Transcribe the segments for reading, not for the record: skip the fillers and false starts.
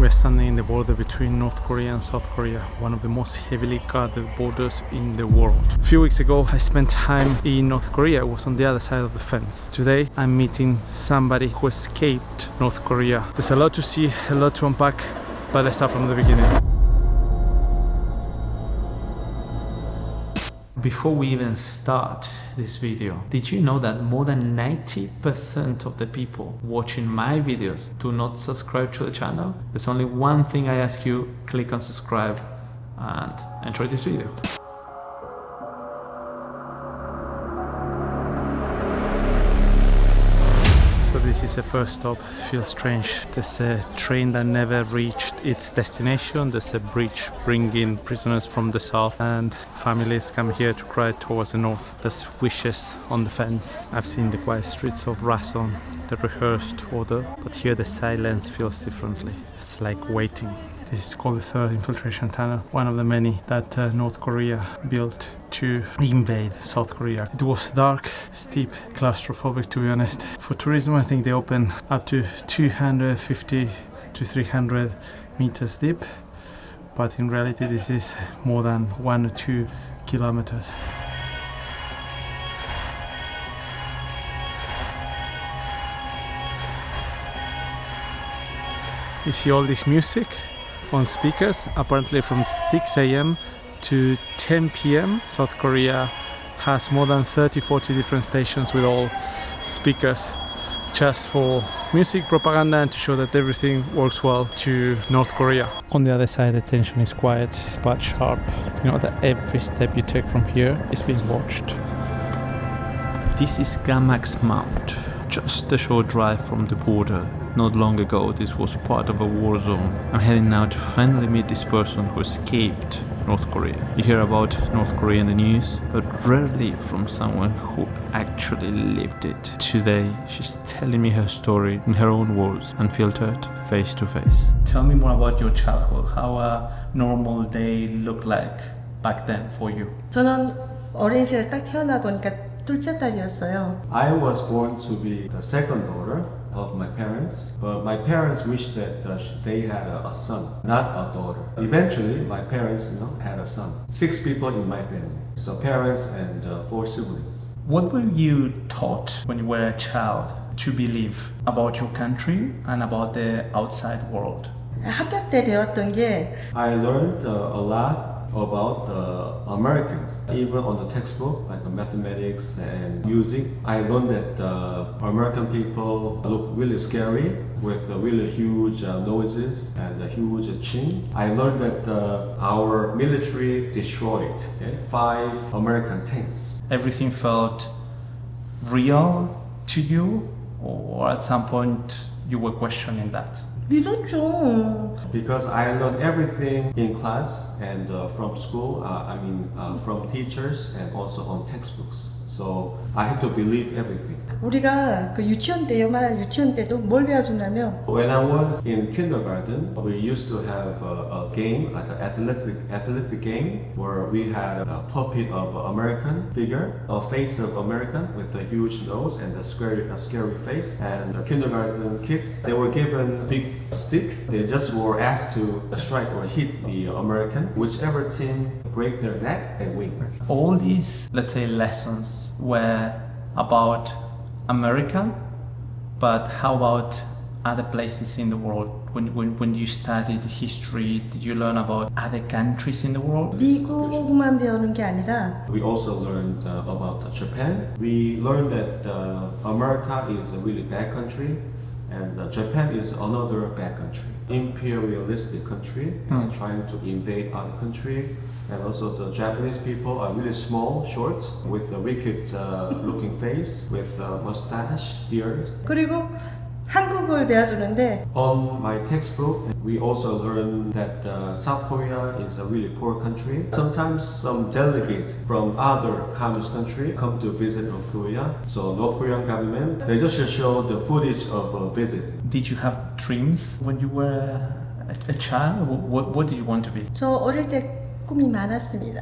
We're standing in the border between North Korea and South Korea, one of the most heavily guarded borders in the world. A few weeks ago, I spent time in North Korea. It was on the other side of the fence. Today, I'm meeting somebody who escaped North Korea. There's a lot to see, a lot to unpack, but let's start from the beginning. Before we even start this video, did you know that more than 90% of the people watching my videos do not subscribe to the channel? There's only one thing I ask you: click on subscribe and enjoy this video. So this is the first stop. Feels strange. There's a train that never reached its destination. There's a bridge bringing prisoners from the south, and families come here to cry towards the north. There's wishes on the fence. I've seen the quiet streets of Rason, the rehearsed order, but here the silence feels differently. It's like waiting. This is called the third infiltration tunnel, one of the many that North Korea built to invade South Korea. It was dark, steep, claustrophobic, to be honest. For tourism, I think they open up to 250 to 300 meters deep, but in reality this is more than 1 or 2 kilometers. You see all this music on speakers, apparently from 6 a.m. to 10 p.m. South Korea has more than 30-40 different stations with all speakers, just for music propaganda and to show that everything works well to North Korea. On the other side, the tension is quiet but sharp. You know that every step you take from here is being watched. This is Gamax Mount, just a short drive from the border. Not long ago, this was part of a war zone. I'm heading now to finally meet this person who escaped North Korea. You hear about North Korea in the news, but rarely from someone who actually lived it. Today, she's telling me her story in her own words, unfiltered, face to face. Tell me more about your childhood, how a normal day looked like back then for you. 저는 어린 시절 딱 태어나 보니까 둘째 딸이었어요. I was born to be the second daughter of my parents, but my parents wished that they had a son, not a daughter. Eventually, my parents, had a son. 6 people in my family, so parents and 4 siblings. What were you taught when you were a child to believe about your country and about the outside world? 학교 때 배웠던 게 I learned a lot about the Americans, even on the textbook, like mathematics and music. I learned that American people look really scary with really huge noises and a huge chin. I learned that our military destroyed 5 American tanks. Everything felt real to you, or at some point you were questioning that? 믿었죠. Because I learned everything in class and from school, from teachers and also on textbooks. So I had to believe everything. 우리가 그 유치원 때 말한 유치원 때도 뭘 배워주냐면 When I was in kindergarten, we used to have a game, like an athletic game, where we had a puppet of American figure, a face of American with a huge nose and a scary face. And the kindergarten kids, they were given a big stick. They just were asked to strike or hit the American. Whichever team break their neck, they win. All these, let's say, lessons were about America, but how about other places in the world? When you studied history, did you learn about other countries in the world? 미국만 배우는 게 아니라 We also learned about Japan. We learned that America is a really bad country and Japan is another bad country. Imperialistic country, trying to invade other country. And also the Japanese people are really small, short, with a wicked looking face, with mustache, beard. 그리고 한국을 배워주는데 On my textbook, we also learn that South Korea is a really poor country. Sometimes some delegates from other communist country come to visit North Korea. So North Korean government, they just show the footage of a visit. Did you have dreams when you were a child? What did you want to be? 저 어릴 때 꿈이 많았습니다.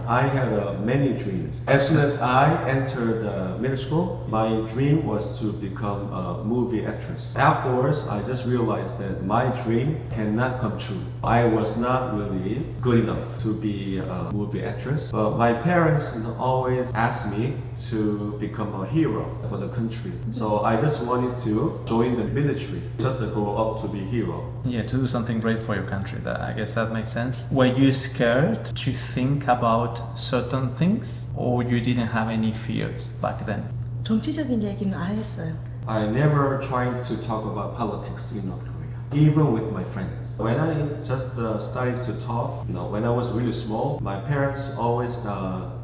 I had many dreams. As soon as I entered middle school, my dream was to become a movie actress. Afterwards, I just realized that my dream cannot come true. I was not really good enough to be a movie actress. But my parents always asked me to become a hero for the country. So I just wanted to join the military, just to grow up to be a hero. Yeah, to do something great for your country. I guess that makes sense. Were you scared to think about certain things, or you didn't have any fears back then? 정치적인 얘기는 안 했어요. I never tried to talk about politics in North Korea, even with my friends. When I just started to talk, when I was really small, my parents always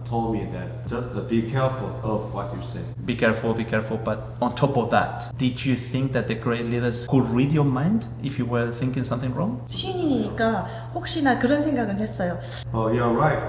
told me that just be careful of what you say. Be careful, but on top of that, did you think that the great leaders could read your mind if you were thinking something wrong? 신인이니까 혹시나 그런 생각은 했어요. Oh, you're right.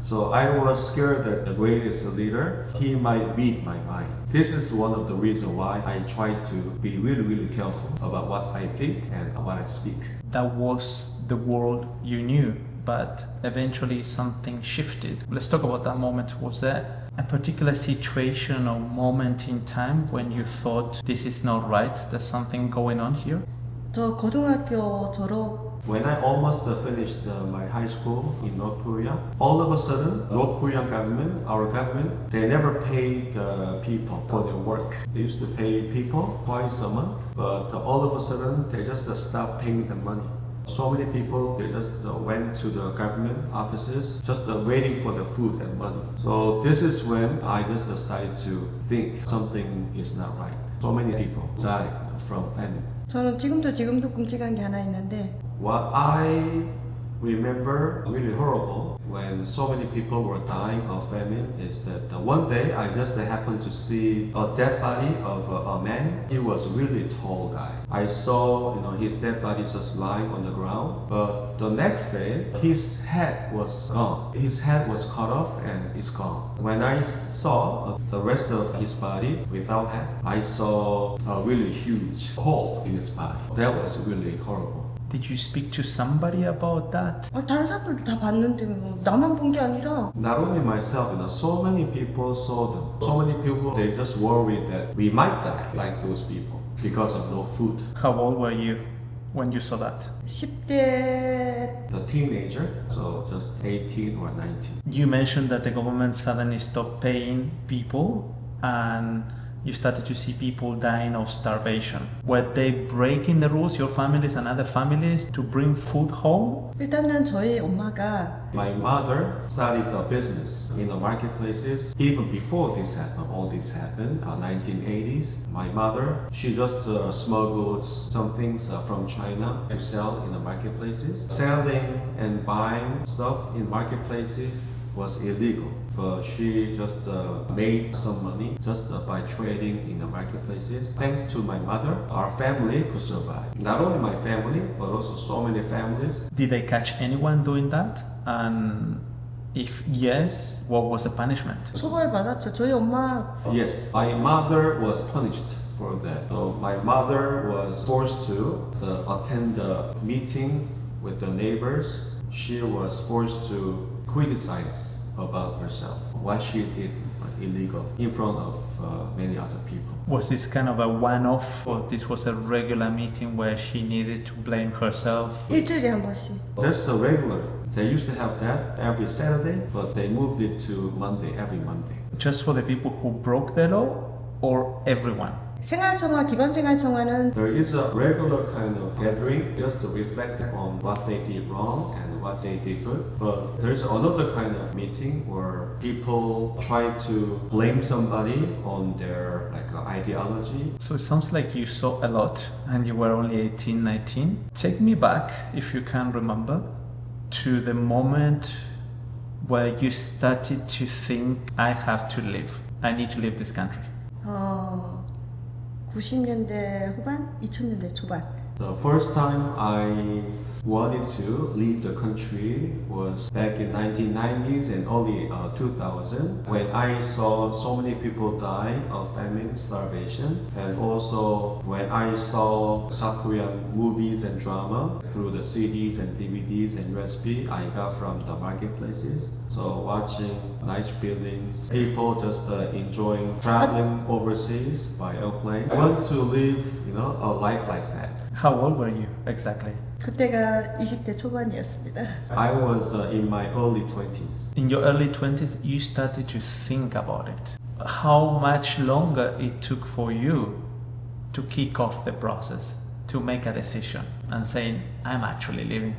So I was scared that the greatest leader, he might read my mind. This is one of the reasons why I try to be really, really careful about what I think and what I speak. That was the world you knew, but eventually something shifted. Let's talk about that moment. Was there a particular situation or moment in time when you thought this is not right, there's something going on here? 저 고등학교 졸업 When I almost finished my high school in North Korea, all of a sudden, North Korean government, our government, they never paid people for their work. They used to pay people twice a month, but all of a sudden, they just stopped paying them money. So many people, they just went to the government offices just waiting for the food and money. So this is when I just decided to think something is not right. So many people died from famine. 저는 지금도 끔찍한 게 하나 있는데 What I remember really horrible when so many people were dying of famine is that one day I just happened to see a dead body of a man. He was a really tall guy. I saw his dead body just lying on the ground, but the next day his head was gone. His head was cut off and it's gone. When I saw the rest of his body without head, I saw a really huge hole in his body. That was really horrible. Did you speak to somebody about that? 다른 사람들도 다 봤는데 뭐 나만 본 게 아니라 Not only myself, so many people saw them. So many people, they just worried that we might die like those people because of no food. How old were you when you saw that? 10대 The teenager, so just 18 or 19. You mentioned that the government suddenly stopped paying people and you started to see people dying of starvation. Were they breaking the rules, your families and other families, to bring food home? 일단은 저희 엄마가 My mother started a business in the marketplaces even before this happened. All this happened, 1980s. My mother, she just smuggled some things from China to sell in the marketplaces. Selling and buying stuff in marketplaces was illegal, but she just made some money just by trading in the marketplaces. Thanks to my mother, our family could survive. Not only my family, but also so many families. Did they catch anyone doing that? And if yes, what was the punishment? 처벌받았죠. 저희 엄마 Yes, my mother was punished for that. So my mother was forced to attend a meeting with the neighbors. She was forced to criticize about herself, what she did illegal in front of many other people. Was this kind of a one-off, or this was a regular meeting where she needed to blame herself? 일주일에 한 번씩. That's the regular. They used to have that every Saturday, but they moved it to Monday, every Monday. Just for the people who broke the law, or everyone? 생활청화, 기본생활청화는 There is a regular kind of gathering just to reflect on what they did wrong and what they did good. But there's another kind of meeting where people try to blame somebody on their ideology. So it sounds like you saw a lot and you were only 18, 19. Take me back, if you can remember, to the moment where you started to think, I have to leave. I need to leave this country. 90년대 후반, 2000년대 초반. The first time I wanted to leave the country was back in 1990s and early 2000 when I saw so many people die of famine, starvation, and also when I saw South Korean movies and drama through the CDs and DVDs and USB I got from the marketplaces. So watching nice buildings, people just enjoying traveling overseas by airplane. I want to live, a life like that. How old were you exactly? 그때가 20대 초반이었습니다. I was in my early 20s. In your early 20s, you started to think about it. How much longer it took for you to kick off the process, to make a decision and saying, I'm actually leaving?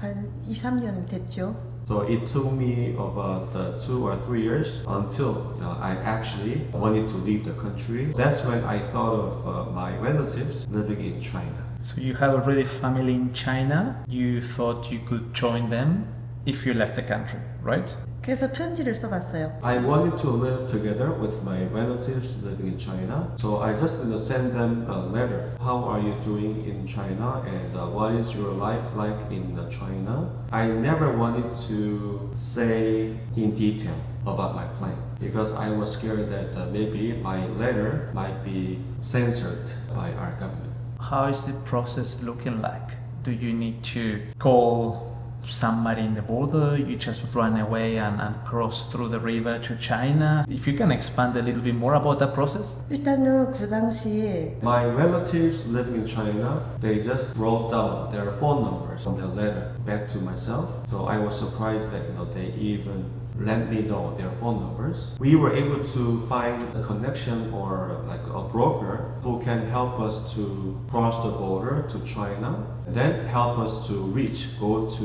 한 2, 3년 됐죠. So it took me about 2 or 3 years until I actually wanted to leave the country. That's when I thought of my relatives living in China. So you had already family in China. You thought you could join them if you left the country, right? 그래서 편지를 써봤어요. I wanted to live together with my relatives living in China. So I just sent them a letter. How are you doing in China and what is your life like in China? I never wanted to say in detail about my plan because I was scared that maybe my letter might be censored by our government. How is the process looking like? Do you need to call somebody in the border? You just run away and cross through the river to China? If you can expand a little bit more about that process? 일단은 그 당시에 My relatives living in China, they just wrote down their phone numbers on their letter back to myself. So I was surprised that they even let me know their phone numbers. We were able to find a connection or like a broker who can help us to cross the border to China and then help us to go to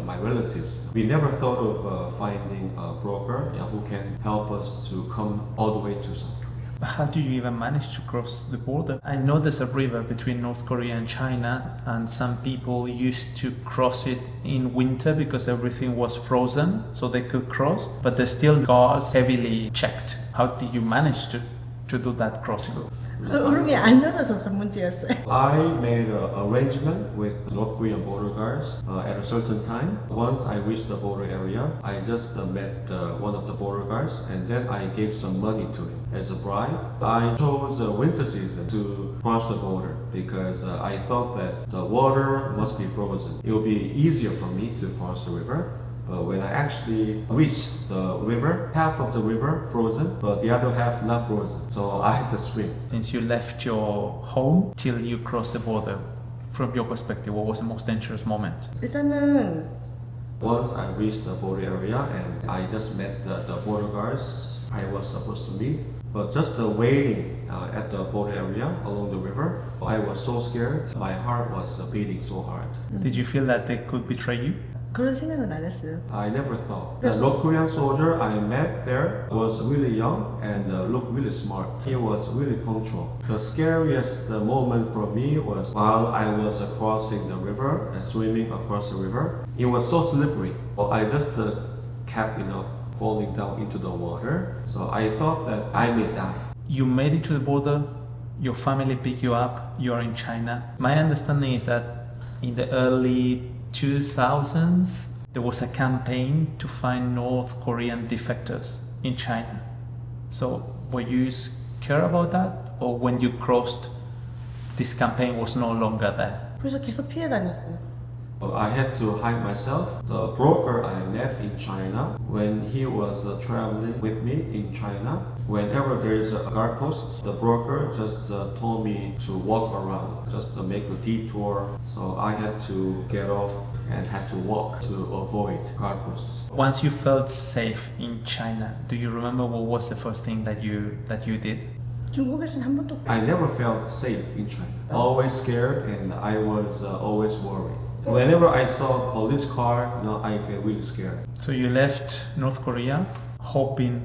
my relatives. We never thought of finding a broker who can help us to come all the way to South Korea. How do you even manage to cross the border? I know there's a river between North Korea and China, and some people used to cross it in winter because everything was frozen, so they could cross, but there's still guards heavily checked. How did you manage to do that crossing? 얼음이 안 얼어서 문제였어요. I made an arrangement with the North Korean border guards at a certain time. Once I reached the border area, I just met one of the border guards and then I gave some money to him as a bribe. I chose winter season to cross the border because I thought that the water must be frozen. It will be easier for me to cross the river. When I actually reached the river, half of the river frozen, but the other half not frozen. So I had to swim. Since you left your home till you crossed the border, from your perspective, what was the most dangerous moment? 일단은 Once I reached the border area and I just met the border guards I was supposed to meet. But just waiting at the border area along the river, I was so scared. My heart was beating so hard. Did you feel that they could betray you? 그런 생각은 안 했어요. I never thought. The North Korean soldier I met there was really young and looked really smart. He was really punctual. The scariest moment for me was while I was crossing the river, swimming across the river. It was so slippery. I just kept falling down into the water. So I thought that I may die. You made it to the border, your family picked you up, you are in China. My understanding is that in the early 2000s, there was a campaign to find North Korean defectors in China. So were you scared about that? Or when you crossed, this campaign was no longer there? 그래서 계속 피해 다녔어요. I had to hide myself. The broker I met in China, when he was traveling with me in China, whenever there is a guard post, the broker just told me to walk around, just to make a detour. So I had to get off and had to walk to avoid guard posts. Once you felt safe in China, do you remember what was the first thing that you did? 중국에서는 한 번도 I never felt safe in China. Always scared and I was always worried. Whenever I saw a police car, I feel really scared. So you left North Korea hoping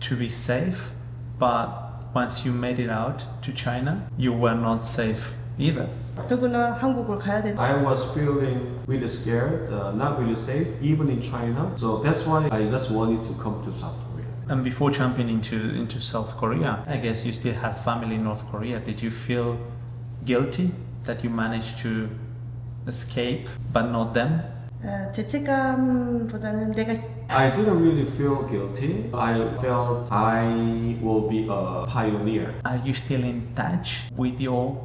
to be safe, but once you made it out to China, you were not safe either. 더구나 한국을 가야 된다. I was feeling really scared, not really safe, even in China. So that's why I just wanted to come to South Korea. And before jumping into South Korea, I guess you still have family in North Korea. Did you feel guilty that you managed to escape, but not them? 죄책감보다는 내가 I didn't really feel guilty. I felt I will be a pioneer. Are you still in touch with your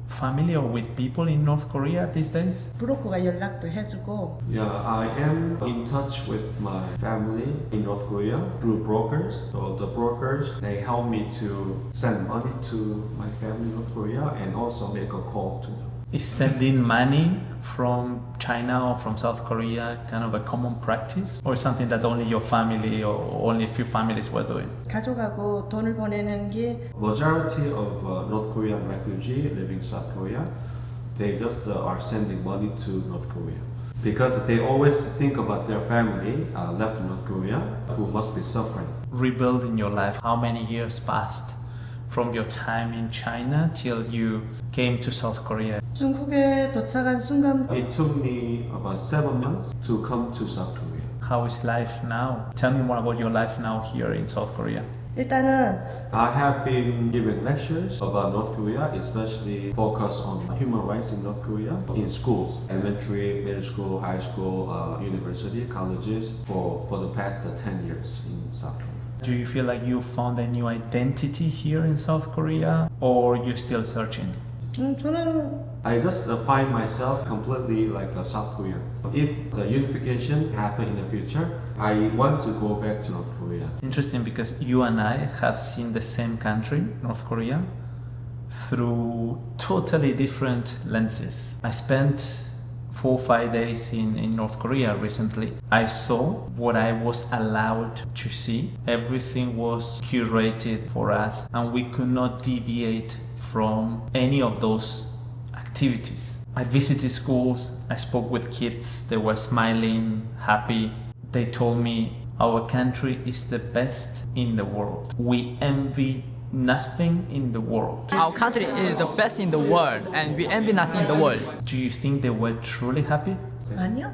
family or with people in North Korea these days? 브로커가 연락도 해주고 Yeah, I am in touch with my family in North Korea through brokers. So the brokers, they help me to send money to my family in North Korea and also make a call to them. Is sending money from China or from South Korea kind of a common practice, or something that only your family or only a few families were doing? 가족하고 돈을 보내는 게 Majority of North Korean refugees living in South Korea, they just are sending money to North Korea. Because they always think about their family left in North Korea who must be suffering. Rebuilding your life, how many years passed from your time in China till you came to South Korea? 중국에 도착한 순간 It took me about 7 months to come to South Korea. How is life now? Tell me more about your life now here in South Korea. 일단은 I have been giving lectures about North Korea, especially focused on human rights in North Korea in schools, elementary, middle school, high school, university, colleges for the past 10 years in South Korea. Do you feel like you found a new identity here in South Korea, or you're still searching? 저는 I just find myself completely like a South Korean. If the unification happen in the future, I want to go back to North Korea. Interesting, because you and I have seen the same country, North Korea, through totally different lenses. I spent 4 or 5 days in North Korea recently. I saw what I was allowed to see. Everything was curated for us, and we could not deviate from any of those activities. I visited schools, I spoke with kids, they were smiling, happy. They told me our country is the best in the world. We envy nothing in the world. Our country is the best in the world and we envy nothing in the world. Do you think they were truly happy? 아니요.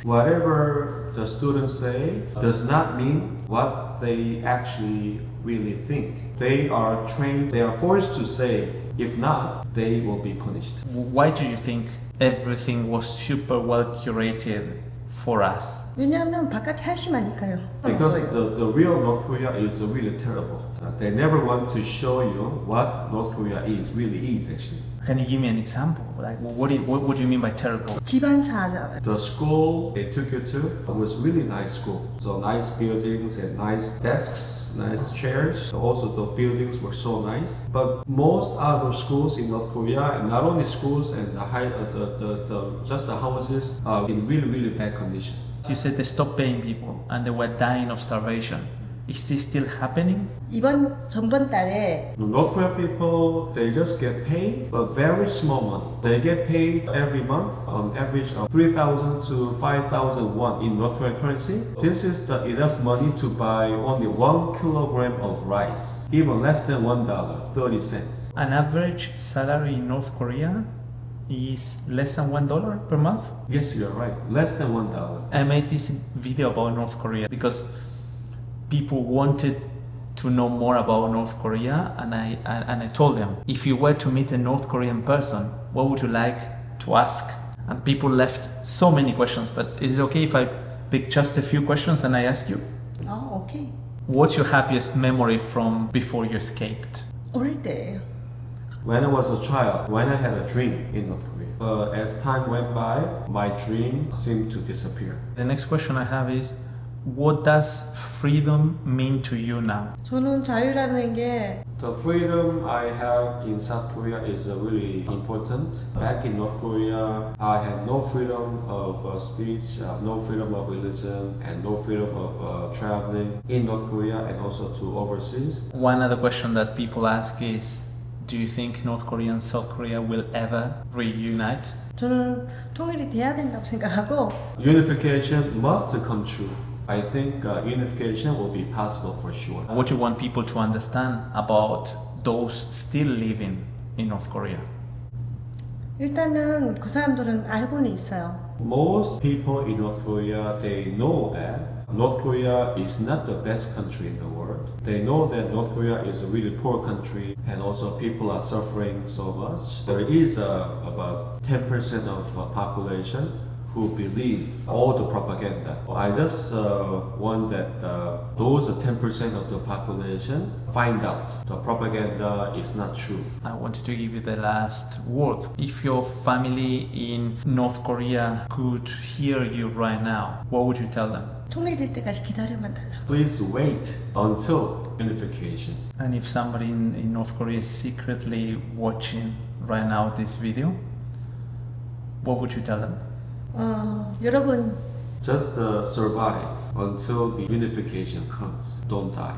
Whatever the students say does not mean what they actually really think. They are trained, they are forced to say, if not, they will be punished. Why do you think everything was super well curated for us? 왜냐하면 바깥에 한심하니까요. Because the real North Korea is really terrible. They never want to show you what North Korea really is actually. Can you give me an example? Like, what do you mean by terrible? 집안사잖아요. The school they took you to was really nice school. So nice buildings and nice desks, nice chairs. Also the buildings were so nice. But most other schools in North Korea, and not only schools and just the houses are in really bad condition. You said they stopped paying people and they were dying of starvation. Is this still happening? 전번 달에 The North Korean people, they just get paid, but very small money. They get paid every month on average of 3,000 to 5,000 won in North Korean currency. This is enough money to buy only 1 kilogram of rice, even less than $1, 30 cents. An average salary in North Korea is less than $1 per month? Yes, you're right, less than $1. I made this video about North Korea because people wanted to know more about North Korea, and I told them, if you were to meet a North Korean person, what would you like to ask? And people left so many questions, but is it okay if I pick just a few questions and I ask you? 오케이. What's your happiest memory from before you escaped? 어릴 때예요. When I was a child, when I had a dream in North Korea, as time went by, my dream seemed to disappear. The next question I have is, what does freedom mean to you now? 저는 자유라는 게 The freedom I have in South Korea is really important. Back in North Korea, I had no freedom of speech, no freedom of religion, and no freedom of traveling in North Korea and also to overseas. One other question that people ask is, do you think North Korea and South Korea will ever reunite? 저는 통일이 돼야 된다고 생각하고 Unification must come true. I think unification will be possible for sure. What do you want people to understand about those still living in North Korea? 일단은 그 사람들은 알고는 있어요. Most people in North Korea, they know that North Korea is not the best country in the world. They know that North Korea is a really poor country and also people are suffering so much. There is about 10% of population who believe all the propaganda. I just want that those 10% of the population find out the propaganda is not true. I wanted to give you the last word. If your family in North Korea could hear you right now, what would you tell them? 통일될 때까지 기다려만 달라고. Please wait until unification. And if somebody in North Korea is secretly watching right now this video, what would you tell them? 여러분 Just survive until the unification comes. Don't die.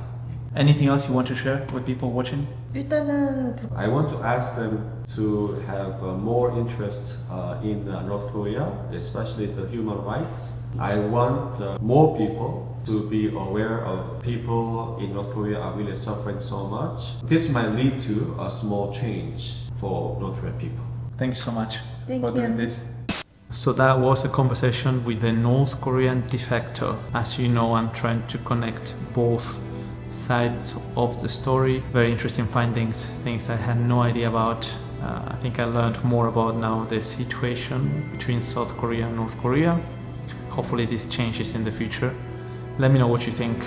Anything else you want to share with people watching? 일단은 I want to ask them to have more interest in North Korea, especially the human rights. I want more people to be aware of people in North Korea are really suffering so much. This might lead to a small change for North Korean people. Thank you so much Thank for doing you. this. So that was a conversation with the North Korean defector. As you know, I'm trying to connect both sides of the story. Very interesting findings, things I had no idea about. I think I learned more about now the situation between South Korea and North Korea. Hopefully this changes in the future. Let me know what you think.